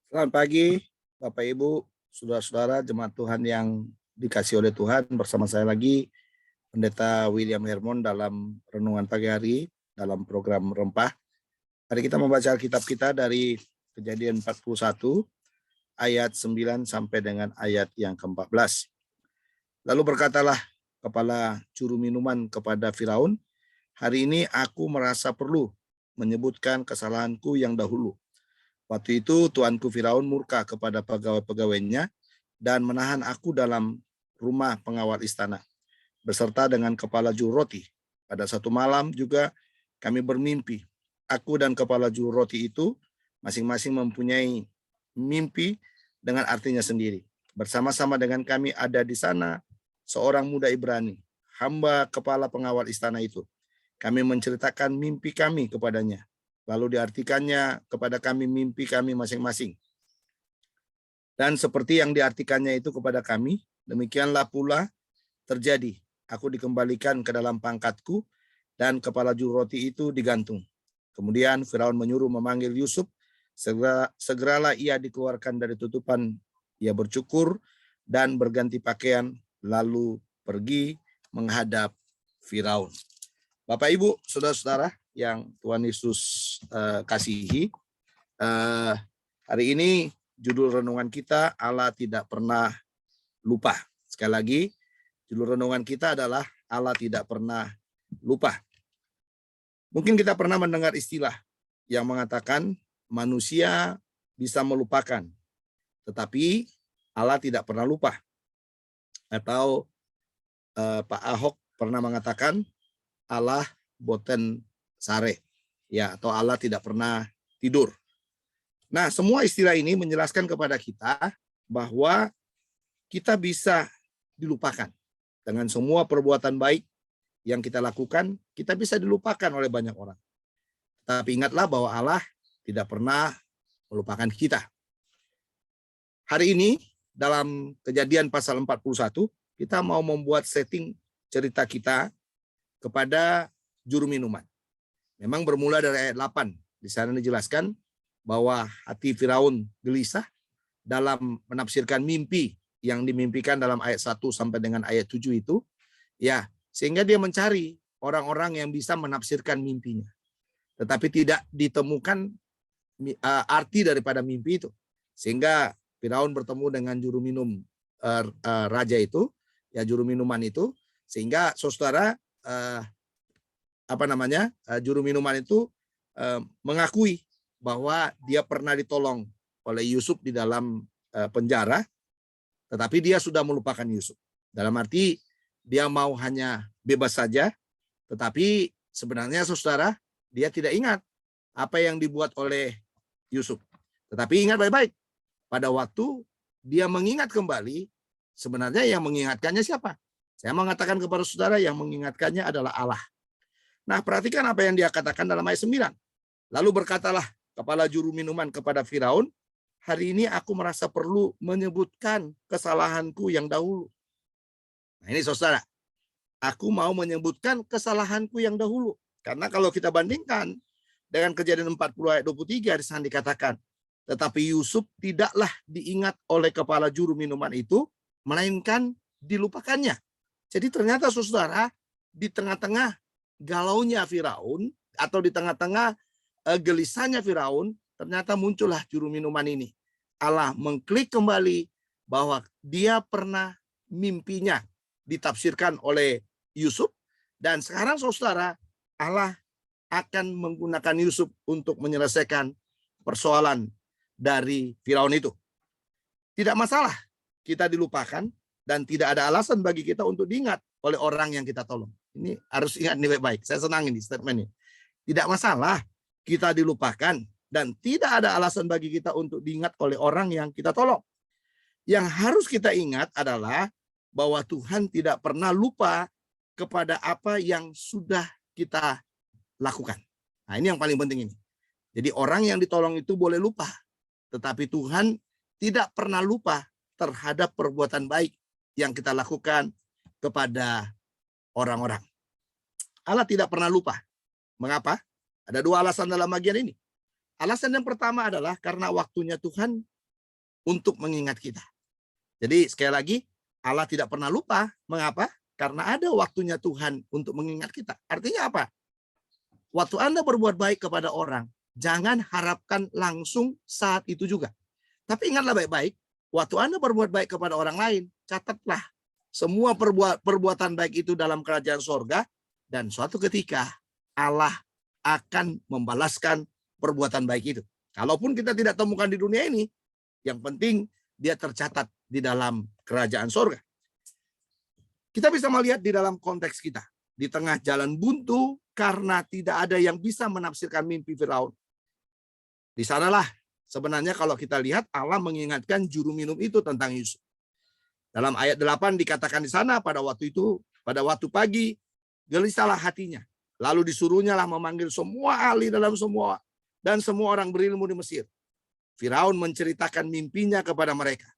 Selamat pagi, Bapak Ibu, saudara-saudara jemaat Tuhan yang dikasih oleh Tuhan. Bersama saya lagi, Pendeta William Hermon dalam Renungan Pagi Hari, dalam program Rempah. Hari kita membaca Alkitab kita dari Kejadian 41, ayat 9 sampai dengan ayat yang ke-14. Lalu berkatalah kepala juru minuman kepada Firaun, "Hari ini aku merasa perlu menyebutkan kesalahanku yang dahulu. Waktu itu tuanku Firaun murka kepada pegawai-pegawainya dan menahan aku dalam rumah pengawal istana, beserta dengan kepala juru roti. Pada satu malam juga kami bermimpi. Aku dan kepala juru roti itu masing-masing mempunyai mimpi dengan artinya sendiri. Bersama-sama dengan kami ada di sana seorang muda Ibrani, hamba kepala pengawal istana itu. Kami menceritakan mimpi kami kepadanya. Lalu diartikannya kepada kami mimpi kami masing-masing. Dan seperti yang diartikannya itu kepada kami, demikianlah pula terjadi. Aku dikembalikan ke dalam pangkatku dan kepala juru roti itu digantung. Kemudian Firaun menyuruh memanggil Yusuf. Segeralah ia dikeluarkan dari tutupan. Ia bercukur dan berganti pakaian, lalu pergi menghadap Firaun. Bapak, Ibu, saudara-saudara yang Tuhan Yesus kasihi, hari ini judul renungan kita, Allah tidak pernah lupa. Sekali lagi, judul renungan kita adalah Allah tidak pernah lupa. Mungkin kita pernah mendengar istilah yang mengatakan manusia bisa melupakan, tetapi Allah tidak pernah lupa. Atau Pak Ahok pernah mengatakan Allah boten sare, ya, atau Allah tidak pernah tidur. Nah, semua istilah ini menjelaskan kepada kita bahwa kita bisa dilupakan dengan semua perbuatan baik yang kita lakukan. Kita bisa dilupakan oleh banyak orang. Tapi ingatlah bahwa Allah tidak pernah melupakan kita. Hari ini dalam Kejadian pasal 41, kita mau membuat setting cerita kita kepada juru minuman. Memang bermula dari ayat 8. Di sana dijelaskan bahwa hati Firaun gelisah dalam menafsirkan mimpi yang dimimpikan dalam ayat 1 sampai dengan ayat 7 itu. Ya, sehingga dia mencari orang-orang yang bisa menafsirkan mimpinya. Tetapi tidak ditemukan arti daripada mimpi itu. Sehingga Firaun bertemu dengan juru minum raja itu, ya, juru minuman itu, sehingga saudara juru minuman itu mengakui bahwa dia pernah ditolong oleh Yusuf di dalam penjara, tetapi dia sudah melupakan Yusuf. Dalam arti dia mau hanya bebas saja, tetapi sebenarnya saudara, dia tidak ingat apa yang dibuat oleh Yusuf. Tetapi ingat baik-baik, pada waktu dia mengingat kembali, sebenarnya yang mengingatkannya siapa? Saya mengatakan kepada saudara, yang mengingatkannya adalah Allah. Nah, perhatikan apa yang dia katakan dalam ayat 9. Lalu berkatalah kepala juru minuman kepada Firaun, "Hari ini aku merasa perlu menyebutkan kesalahanku yang dahulu." Nah, ini saudara, aku mau menyebutkan kesalahanku yang dahulu. Karena kalau kita bandingkan dengan Kejadian 40 ayat 23, di sana dikatakan, tetapi Yusuf tidaklah diingat oleh kepala juru minuman itu, melainkan dilupakannya. Jadi ternyata saudara, di tengah-tengah galaunya Firaun, atau di tengah-tengah gelisahnya Firaun, ternyata muncullah juru minuman ini. Allah mengklik kembali bahwa dia pernah mimpinya ditafsirkan oleh Yusuf, dan sekarang saudara, Allah akan menggunakan Yusuf untuk menyelesaikan persoalan dari Firaun itu. Tidak masalah kita dilupakan, dan tidak ada alasan bagi kita untuk diingat oleh orang yang kita tolong. Ini harus ingat nih baik-baik. Saya senang ini statementnya. Tidak masalah kita dilupakan, dan tidak ada alasan bagi kita untuk diingat oleh orang yang kita tolong. Yang harus kita ingat adalah bahwa Tuhan tidak pernah lupa kepada apa yang sudah kita lakukan. Nah, ini yang paling penting ini. Jadi orang yang ditolong itu boleh lupa, tetapi Tuhan tidak pernah lupa terhadap perbuatan baik yang kita lakukan kepada orang-orang. Allah tidak pernah lupa. Mengapa? Ada dua alasan dalam bagian ini. Alasan yang pertama adalah karena waktunya Tuhan untuk mengingat kita. Jadi sekali lagi, Allah tidak pernah lupa. Mengapa? Karena ada waktunya Tuhan untuk mengingat kita. Artinya apa? Waktu Anda berbuat baik kepada orang, jangan harapkan langsung saat itu juga. Tapi ingatlah baik-baik, waktu Anda berbuat baik kepada orang lain, catatlah semua perbuatan baik itu dalam kerajaan sorga, dan suatu ketika Allah akan membalaskan perbuatan baik itu. Kalaupun kita tidak temukan di dunia ini, yang penting dia tercatat di dalam kerajaan sorga. Kita bisa melihat di dalam konteks kita. Di tengah jalan buntu, karena tidak ada yang bisa menafsirkan mimpi Firaun. Di sanalah sebenarnya kalau kita lihat Allah mengingatkan juru minum itu tentang Yusuf. Dalam ayat 8 dikatakan di sana, pada waktu itu, pada waktu pagi, gelisahlah hatinya. Lalu disuruhnya lah memanggil semua ahli dalam semua dan semua orang berilmu di Mesir. Firaun menceritakan mimpinya kepada mereka.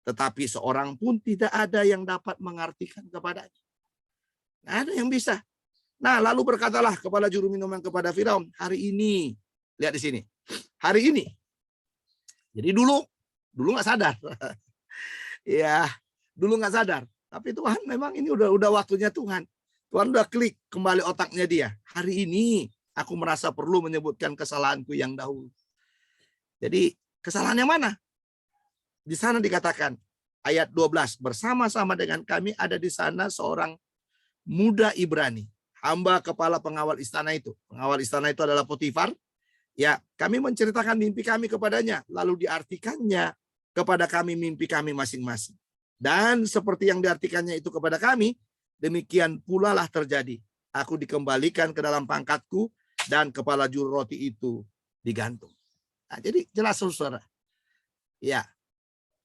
Tetapi seorang pun tidak ada yang dapat mengartikan kepadanya. Nggak ada yang bisa. Nah, lalu berkatalah kepala juru minum yang kepada Firaun, hari ini, lihat di sini, hari ini. Jadi dulu nggak sadar. Ya, dulu nggak sadar. Tapi Tuhan memang ini udah waktunya Tuhan. Tuhan udah klik kembali otaknya dia. Hari ini aku merasa perlu menyebutkan kesalahanku yang dahulu. Jadi kesalahan yang mana? Di sana dikatakan ayat 12, bersama-sama dengan kami ada di sana seorang muda Ibrani, hamba kepala pengawal istana itu. Pengawal istana itu adalah Potifar. Ya, kami menceritakan mimpi kami kepadanya, lalu diartikannya kepada kami mimpi kami masing-masing. Dan seperti yang diartikannya itu kepada kami, demikian pula lah terjadi. Aku dikembalikan ke dalam pangkatku dan kepala juru roti itu digantung. Nah, jadi jelas saudara. Ya,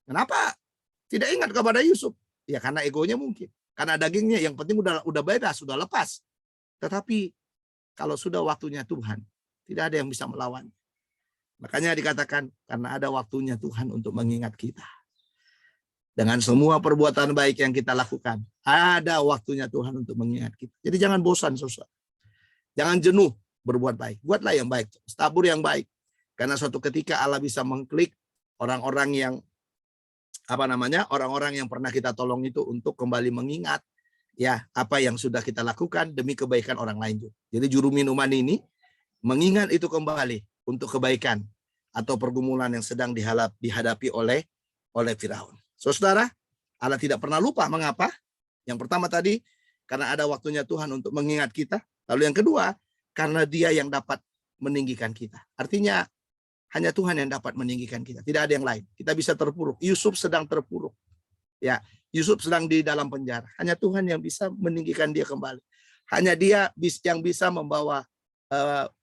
kenapa tidak ingat kepada Yusuf? Ya karena egonya mungkin. Karena dagingnya yang penting udah bebas, sudah lepas. Tetapi kalau sudah waktunya Tuhan, tidak ada yang bisa melawan. Makanya dikatakan karena ada waktunya Tuhan untuk mengingat kita. Dengan semua perbuatan baik yang kita lakukan, ada waktunya Tuhan untuk mengingat kita. Jadi jangan bosan, saudara. Jangan jenuh berbuat baik. Buatlah yang baik, tabur yang baik. Karena suatu ketika Allah bisa mengklik orang-orang yang orang-orang yang pernah kita tolong itu untuk kembali mengingat ya apa yang sudah kita lakukan demi kebaikan orang lain juga. Jadi juru minuman ini mengingat itu kembali untuk kebaikan atau pergumulan yang sedang dihadapi oleh Firaun. Saudara, Allah tidak pernah lupa. Mengapa? Yang pertama tadi, karena ada waktunya Tuhan untuk mengingat kita. Lalu yang kedua, karena dia yang dapat meninggikan kita. Artinya, hanya Tuhan yang dapat meninggikan kita. Tidak ada yang lain. Kita bisa terpuruk. Yusuf sedang terpuruk. Ya, Yusuf sedang di dalam penjara. Hanya Tuhan yang bisa meninggikan dia kembali. Hanya dia yang bisa membawa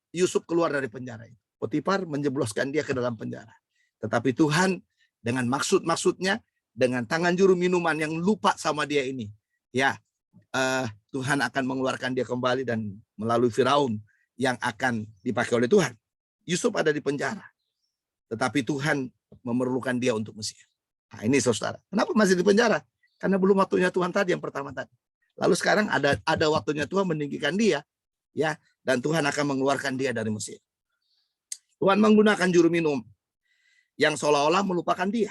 Yusuf keluar dari penjara. Potifar menjebloskan dia ke dalam penjara. Tetapi Tuhan dengan maksud-maksudnya, dengan tangan juru minuman yang lupa sama dia ini, ya Tuhan akan mengeluarkan dia kembali dan melalui Firaun yang akan dipakai oleh Tuhan. Yusuf ada di penjara, tetapi Tuhan memerlukan dia untuk Mesir. Nah ini saudara, kenapa masih di penjara? Karena belum waktunya Tuhan tadi yang pertama tadi. Lalu sekarang ada waktunya Tuhan meninggikan dia, ya, dan Tuhan akan mengeluarkan dia dari Mesir. Tuhan menggunakan juru minum yang seolah-olah melupakan dia.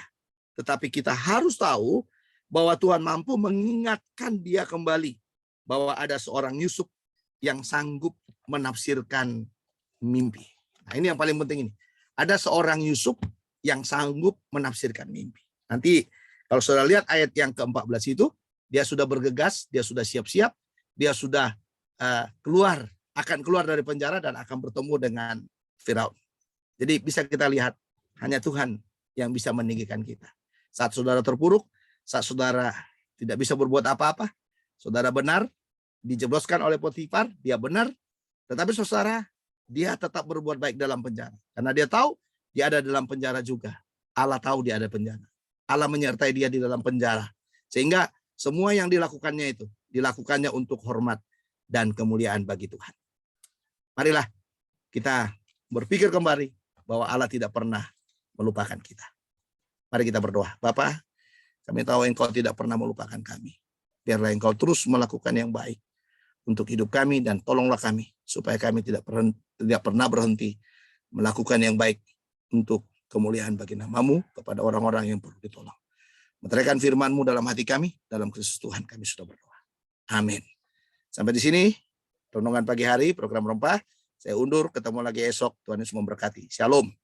Tetapi kita harus tahu bahwa Tuhan mampu mengingatkan dia kembali. Bahwa ada seorang Yusuf yang sanggup menafsirkan mimpi. Nah ini yang paling penting ini. Ada seorang Yusuf yang sanggup menafsirkan mimpi. Nanti kalau saudara lihat ayat yang ke-14 itu, dia sudah bergegas, dia sudah siap-siap, dia sudah akan keluar dari penjara dan akan bertemu dengan Firaun. Jadi bisa kita lihat, hanya Tuhan yang bisa meninggikan kita. Saat saudara terpuruk, saat saudara tidak bisa berbuat apa-apa, saudara benar, dijebloskan oleh Potifar, dia benar, tetapi saudara, dia tetap berbuat baik dalam penjara. Karena dia tahu, dia ada dalam penjara juga. Allah tahu dia ada penjara. Allah menyertai dia di dalam penjara. Sehingga semua yang dilakukannya itu, dilakukannya untuk hormat dan kemuliaan bagi Tuhan. Marilah kita berpikir kembali bahwa Allah tidak pernah melupakan kita. Mari kita berdoa. Bapa, kami tahu Engkau tidak pernah melupakan kami. Biarlah Engkau terus melakukan yang baik untuk hidup kami dan tolonglah kami supaya kami tidak pernah berhenti melakukan yang baik untuk kemuliaan bagi nama-Mu kepada orang-orang yang perlu ditolong. Meteraikan firman-Mu dalam hati kami, dalam Kristus Tuhan kami sudah berdoa. Amin. Sampai di sini renungan pagi hari program Rempah. Saya undur, ketemu lagi esok. Tuhan Yesus memberkati. Shalom.